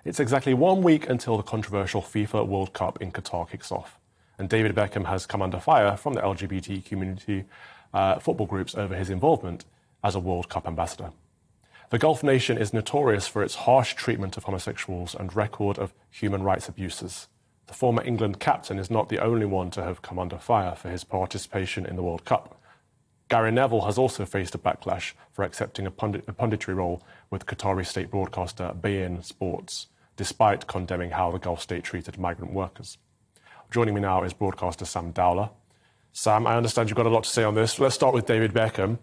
It's exactly 1 week until the controversial FIFA World Cup in Qatar kicks off. And David Beckham has come under fire from the LGBT community football groups over his involvement as a World Cup ambassador. The Gulf nation is notorious for its harsh treatment of homosexuals and record of human rights abuses. The former England captain is not the only one to have come under fire for his participation in the World Cup. Gary Neville has also faced a backlash for accepting a punditry role with Qatari state broadcaster beIN Sports, despite condemning how the Gulf state treated migrant workers. Joining me now is broadcaster Sam Dowler. Sam, I understand you've got a lot to say on this. Let's start with David Beckham.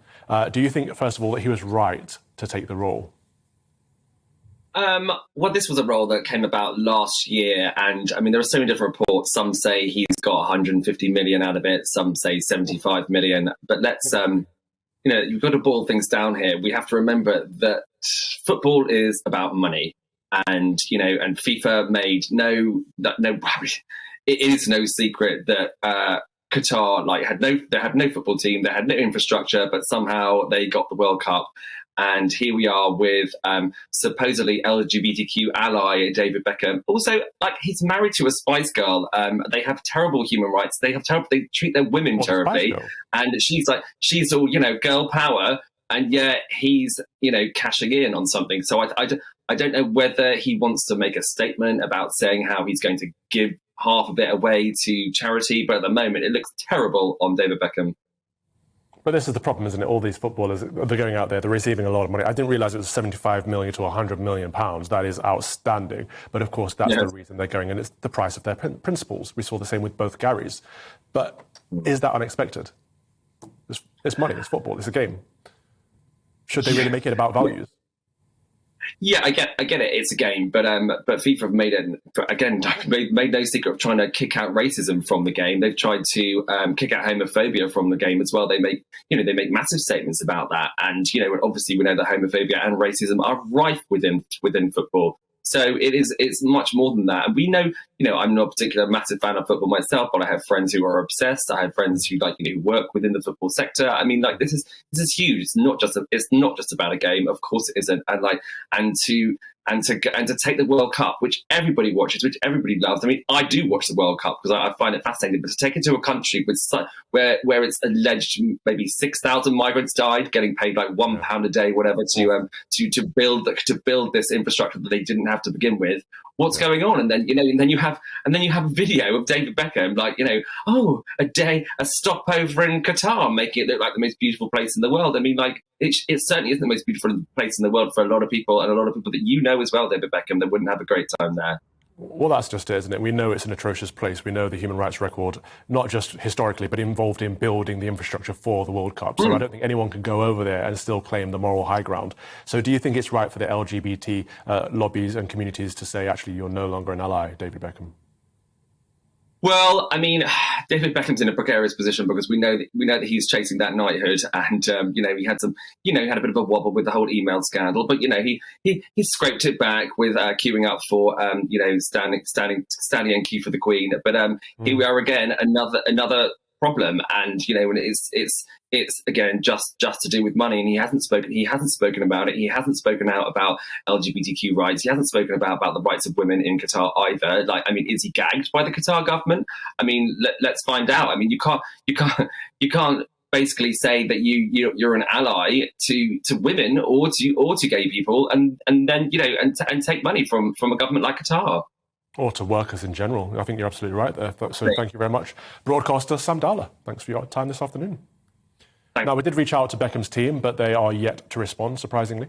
Do you think, first of all, that he was right to take the role? Well, this was a role that came about last year, and I mean, there are so many different reports. Some say he's got 150 million out of it. Some say 75 million. But let's, you've got to boil things down here. We have to remember that football is about money, and and FIFA made no. It is no secret that Qatar had no football team, they had no infrastructure, but somehow they got the World Cup. And here we are with supposedly LGBTQ ally David Beckham. Also, he's married to a Spice Girl. They have terrible human rights. They treat their women terribly. And she's all girl power. And yet he's cashing in on something. So I don't know whether he wants to make a statement about saying how he's going to give half of it away to charity, but at the moment it looks terrible on David Beckham. But this is the problem, isn't it? All these footballers, they're going out there, they're receiving a lot of money. I didn't realise it was 75 million to 100 million pounds. That is outstanding. But of course, that's the reason they're going, and it's the price of their principles. We saw the same with both Garys. But is that unexpected? It's money, it's football, it's a game. Should they really make it about values? Yeah, I get it. It's a game, but FIFA have made no secret of trying to kick out racism from the game. They've tried to kick out homophobia from the game as well. They make massive statements about that, and obviously we know that homophobia and racism are rife within football. So it's much more than that. And we know, I'm not a particular massive fan of football myself, but I have friends who are obsessed. I have friends who work within the football sector. I mean, this is huge. It's not just about a game. Of course it isn't. And to take the World Cup, which everybody watches, which everybody loves. I mean, I do watch the World Cup because I find it fascinating. But to take it to a country with where it's alleged maybe 6,000 migrants died, getting paid like £1 a day, whatever, to build this infrastructure that they didn't have to begin with. What's going on? And then you have a video of David Beckham, a stopover in Qatar, making it look like the most beautiful place in the world. I mean, it certainly isn't the most beautiful place in the world for a lot of people, and a lot of people that as well, David Beckham, that wouldn't have a great time there. Well, that's just it, isn't it? We know it's an atrocious place. We know the human rights record, not just historically, but involved in building the infrastructure for the World Cup. So I don't think anyone can go over there and still claim the moral high ground. So do you think it's right for the LGBT lobbies and communities to say, actually, you're no longer an ally, David Beckham? Well, I mean, David Beckham's in a precarious position because we know that he's chasing that knighthood, and he had he had a bit of a wobble with the whole email scandal, but he scraped it back with queuing up for standing in queue for the Queen. But here we are again, another problem, and when it's again just to do with money, and he hasn't spoken about it. He hasn't spoken out about LGBTQ rights. He hasn't spoken about the rights of women in Qatar either. Is he gagged by the Qatar government? I mean, let's find out. I mean, you can't basically say that you're an ally to women or to gay people, and then and take money from a government like Qatar. Or to workers in general. I think you're absolutely right there. So thank you very much. Broadcaster Sam Dowler, thanks for your time this afternoon. Thanks. Now, we did reach out to Beckham's team, but they are yet to respond, surprisingly.